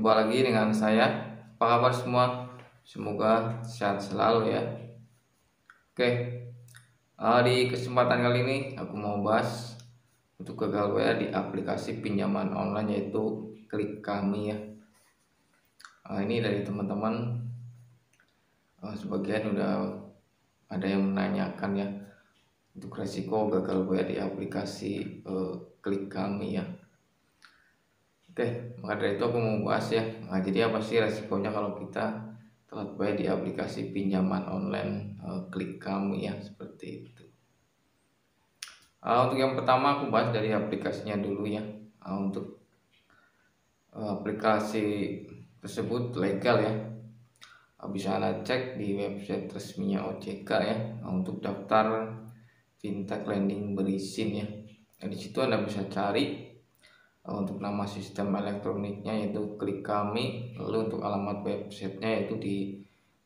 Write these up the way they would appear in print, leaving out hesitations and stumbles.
Jumpa lagi dengan saya. Apa kabar semua? Semoga sehat selalu ya. Oke, di kesempatan kali ini aku mau bahas untuk gagal bayar di aplikasi pinjaman online yaitu Klik Kami ya. Ini dari teman-teman, sebagian udah ada yang menanyakan ya untuk resiko gagal bayar di aplikasi Klik Kami ya. Oke, maka dari itu aku mau bahas ya. Jadi apa sih resikonya kalau kita telat bayar di aplikasi pinjaman online Klik Kami ya, seperti itu. Untuk yang pertama aku bahas dari aplikasinya dulu ya. Untuk aplikasi tersebut legal ya. Bisa Anda cek di website resminya OJK ya. Untuk daftar fintech lending berizin ya. Di situ Anda bisa cari untuk nama sistem elektroniknya yaitu Klik Kami, lalu untuk alamat websitenya yaitu di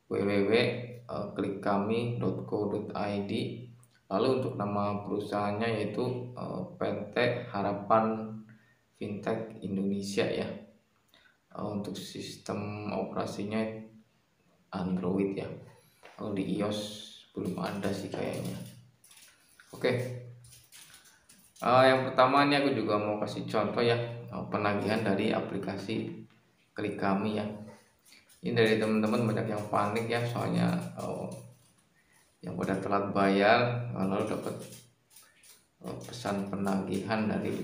www.klikkami.co.id, lalu untuk nama perusahaannya yaitu PT Harapan Fintech Indonesia ya. Untuk sistem operasinya Android ya, kalau di iOS belum ada sih kayaknya. Oke. Yang pertama ini aku juga mau kasih contoh ya, penagihan dari aplikasi Klik Kami ya. Ini dari teman-teman banyak yang panik ya, soalnya yang udah telat bayar lalu dapat pesan penagihan dari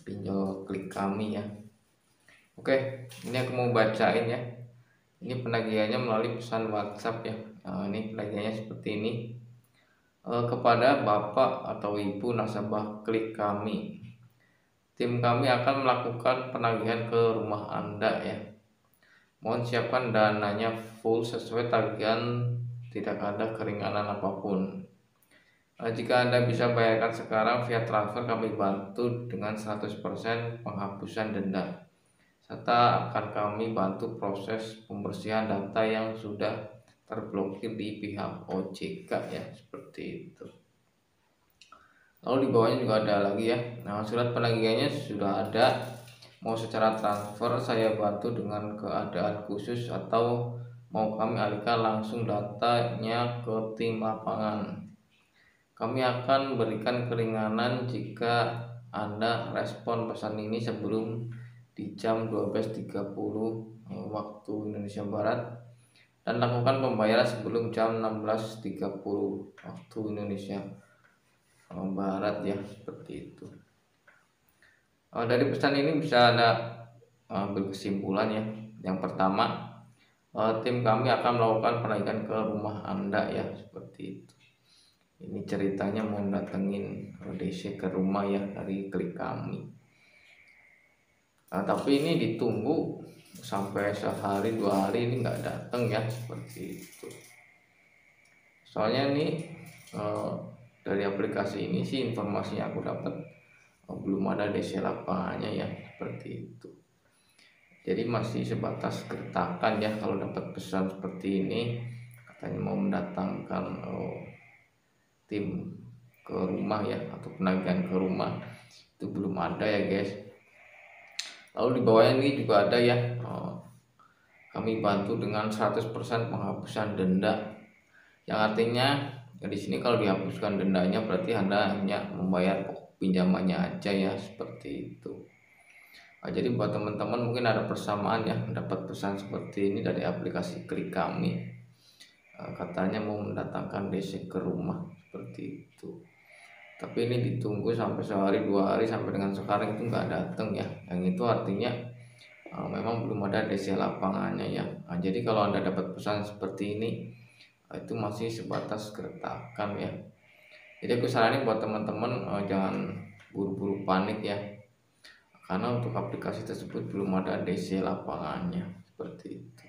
pinjol Klik Kami ya. Oke, ini aku mau bacain ya. Ini penagihannya melalui pesan WhatsApp ya. Ini penagihannya seperti ini. Kepada Bapak atau Ibu nasabah Klik Kami, tim kami akan melakukan penagihan ke rumah Anda ya. Mohon siapkan dananya full sesuai tagihan, tidak ada keringanan apapun. Jika Anda bisa bayarkan sekarang via transfer, kami bantu dengan 100% penghapusan denda, serta akan kami bantu proses pembersihan data yang sudah terblokir di pihak OJK ya, seperti itu. Lalu di bawahnya juga ada lagi ya. Surat penagihannya sudah ada. Mau secara transfer saya bantu dengan keadaan khusus atau mau kami alihkan langsung datanya ke tim lapangan. Kami akan berikan keringanan jika Anda respon pesan ini sebelum di jam 12.30 waktu Indonesia Barat, dan lakukan pembayaran sebelum jam 16.30 waktu Indonesia Barat ya, seperti itu. Dari pesan ini bisa Anda ambil kesimpulan ya. Yang pertama, tim kami akan melakukan penagihan ke rumah Anda ya, seperti itu. Ini ceritanya mau datengin DC ke rumah ya dari Klik Kami. Tapi ini ditunggu sampai sehari 2 hari ini nggak datang ya, seperti itu. Soalnya ini dari aplikasi ini sih informasi yang aku dapat belum ada DC lapangannya ya, seperti itu. Jadi masih sebatas gertakan ya kalau dapat pesan seperti ini, katanya mau mendatangkan tim ke rumah ya, atau penagihan ke rumah, itu belum ada ya guys. Lalu di bawahnya ini juga ada ya, kami bantu dengan 100% penghapusan denda, yang artinya di sini kalau dihapuskan dendanya berarti Anda hanya membayar pinjamannya aja ya, seperti itu. Jadi buat teman-teman mungkin ada persamaan ya, dapat pesan seperti ini dari aplikasi Klik Kami, katanya mau mendatangkan DC ke rumah, seperti itu. Tapi ini ditunggu sampai sehari 2 hari, sampai dengan sekarang itu nggak datang ya. Yang itu artinya memang belum ada DC lapangannya ya. Jadi kalau Anda dapat pesan seperti ini, itu masih sebatas gertakan ya. Jadi aku saranin buat teman-teman jangan buru-buru panik ya, karena untuk aplikasi tersebut belum ada DC lapangannya, seperti itu.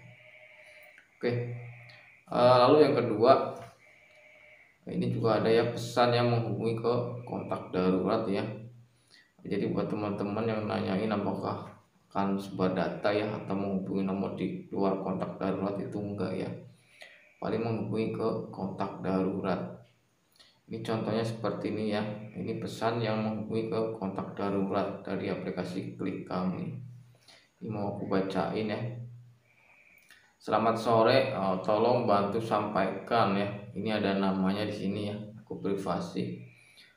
Oke, lalu yang kedua, ini juga ada ya pesan yang menghubungi ke kontak darurat ya. Jadi buat teman-teman yang nanyain apakah akan sebar data ya atau menghubungi nomor di luar kontak darurat, itu enggak ya, paling menghubungi ke kontak darurat. Ini contohnya seperti ini ya. Ini pesan yang menghubungi ke kontak darurat dari aplikasi Klik Kami. Ini mau aku bacain ya. Selamat sore, tolong bantu sampaikan ya. Ini ada namanya di sini ya, aku privasi.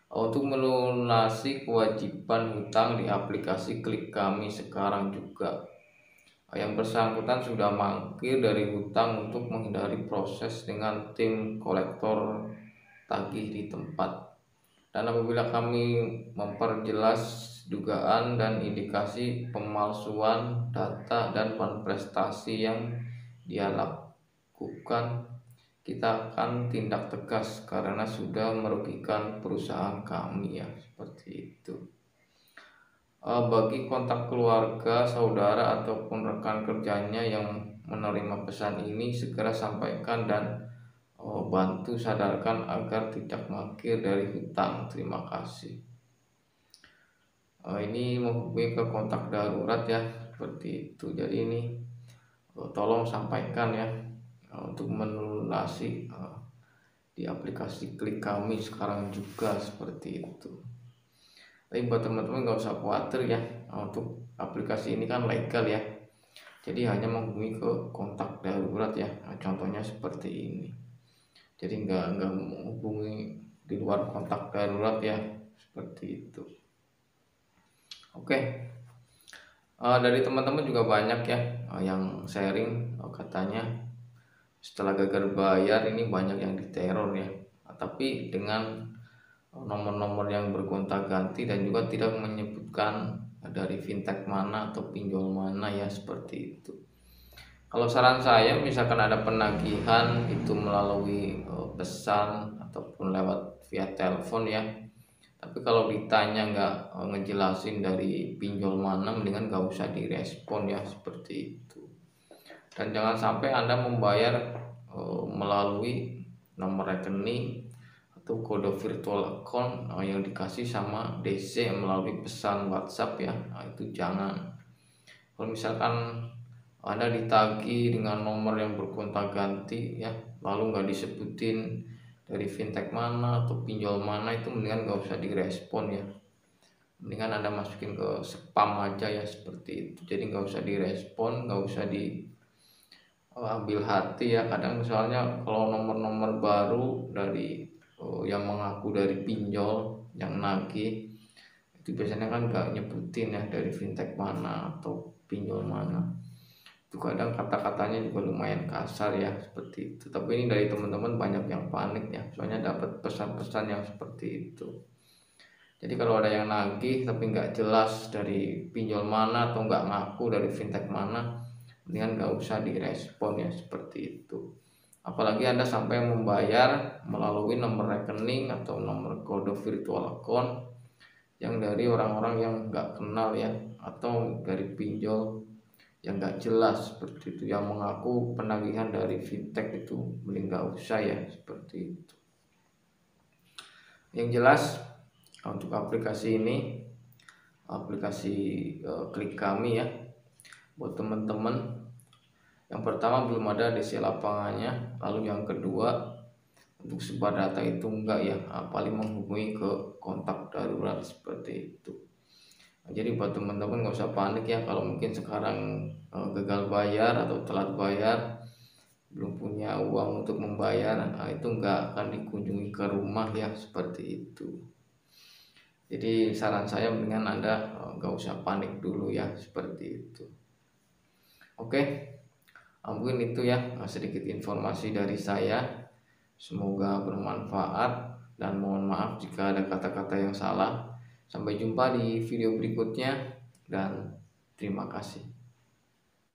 Untuk melunasi kewajiban hutang di aplikasi Klik Kami sekarang juga. Yang bersangkutan sudah mangkir dari hutang untuk menghindari proses dengan tim kolektor tagih di tempat. Dan apabila kami memperjelas dugaan dan indikasi pemalsuan data dan prestasi yang dia lakukan, kita akan tindak tegas karena sudah merugikan perusahaan kami ya, seperti itu. Bagi kontak keluarga, saudara ataupun rekan kerjanya yang menerima pesan ini, segera sampaikan dan bantu sadarkan agar tidak mangkir dari hutang. Terima kasih. Ini menghubungi ke kontak darurat ya, seperti itu. Jadi ini tolong sampaikan ya, untuk melunasi di aplikasi Klik Kami sekarang juga, seperti itu. Tapi buat teman-teman nggak usah khawatir ya, untuk aplikasi ini kan legal ya, jadi hanya menghubungi ke kontak darurat ya. Contohnya seperti ini, jadi nggak menghubungi di luar kontak darurat ya, seperti itu. Oke. Dari teman-teman juga banyak ya yang sharing, katanya setelah gagal bayar ini banyak yang diteror ya, tapi dengan nomor-nomor yang bergonta-ganti dan juga tidak menyebutkan dari fintech mana atau pinjol mana ya, seperti itu. Kalau saran saya, misalkan ada penagihan itu melalui pesan ataupun lewat via telepon ya, tapi kalau ditanya nggak ngejelasin dari pinjol mana, mendingan nggak usah direspon ya, seperti itu. Dan jangan sampai Anda membayar melalui nomor rekening atau kode virtual account yang dikasih sama DC melalui pesan WhatsApp ya. Itu jangan. Kalau misalkan Anda ditagih dengan nomor yang bergonta-ganti ya, lalu nggak disebutin dari fintech mana atau pinjol mana, itu mendingan nggak usah direspon ya, mendingan Anda masukin ke spam aja ya, seperti itu. Jadi nggak usah direspon, nggak usah diambil hati ya. Kadang misalnya kalau nomor-nomor baru dari yang mengaku dari pinjol yang nagih, itu biasanya kan nggak nyebutin ya dari fintech mana atau pinjol mana. Itu kadang kata-katanya juga lumayan kasar ya, seperti itu. Tapi ini dari teman-teman banyak yang panik ya, soalnya dapat pesan-pesan yang seperti itu. Jadi kalau ada yang nagih tapi nggak jelas dari pinjol mana atau nggak ngaku dari fintech mana, mendingan nggak usah direspon ya, seperti itu. Apalagi Anda sampai membayar melalui nomor rekening atau nomor kode virtual account yang dari orang-orang yang nggak kenal ya, atau dari pinjol yang nggak jelas, seperti itu, yang mengaku penagihan dari fintech, itu mending nggak usah ya, seperti itu. Yang jelas untuk aplikasi ini, aplikasi Klik Kami ya, buat teman-teman, yang pertama belum ada DC lapangannya, lalu yang kedua untuk sebar data itu enggak ya, paling menghubungi ke kontak darurat, seperti itu. Jadi buat teman-teman nggak usah panik ya, kalau mungkin sekarang gagal bayar atau telat bayar, belum punya uang untuk membayar, itu nggak akan dikunjungi ke rumah ya, seperti itu. Jadi saran saya mendingan Anda nggak usah panik dulu ya, seperti itu. Oke, mungkin itu ya sedikit informasi dari saya, semoga bermanfaat dan mohon maaf jika ada kata-kata yang salah. Sampai jumpa di video berikutnya dan terima kasih.